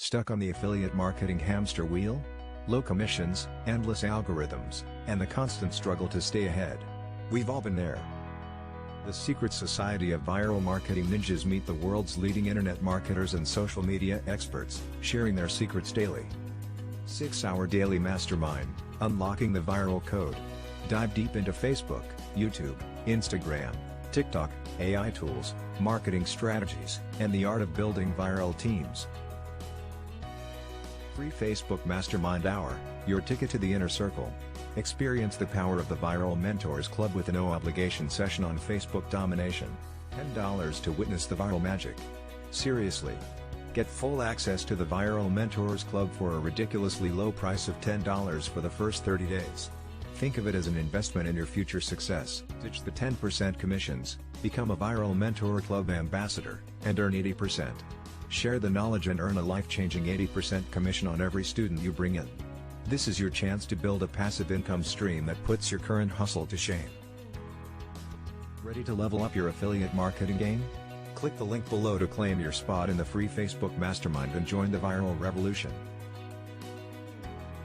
Stuck on the affiliate marketing hamster wheel? Low commissions, endless algorithms, and the constant struggle to stay ahead. We've all been there. The secret society of viral marketing ninjas meet the world's leading internet marketers and social media experts, sharing their secrets daily. 6-hour daily mastermind, unlocking the viral code. Dive deep into Facebook, YouTube, Instagram, TikTok, AI tools, marketing strategies, and the art of building viral teams. Free Facebook Mastermind Hour, your ticket to the inner circle. Experience the power of the Viral Mentors Club with a no-obligation session on Facebook domination. $10 to witness the viral magic. Seriously. Get full access to the Viral Mentors Club for a ridiculously low price of $10 for the first 30 days. Think of it as an investment in your future success. Ditch the 10% commissions, become a Viral Mentor Club ambassador, and earn 80%. Share the knowledge and earn a life-changing 80% commission on every student you bring in. This is your chance to build a passive income stream that puts your current hustle to shame. Ready to level up your affiliate marketing game? Click the link below to claim your spot in the free Facebook Mastermind and join the viral revolution.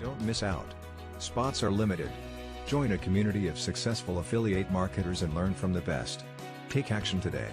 Don't miss out. Spots are limited. Join a community of successful affiliate marketers and learn from the best. Take action today.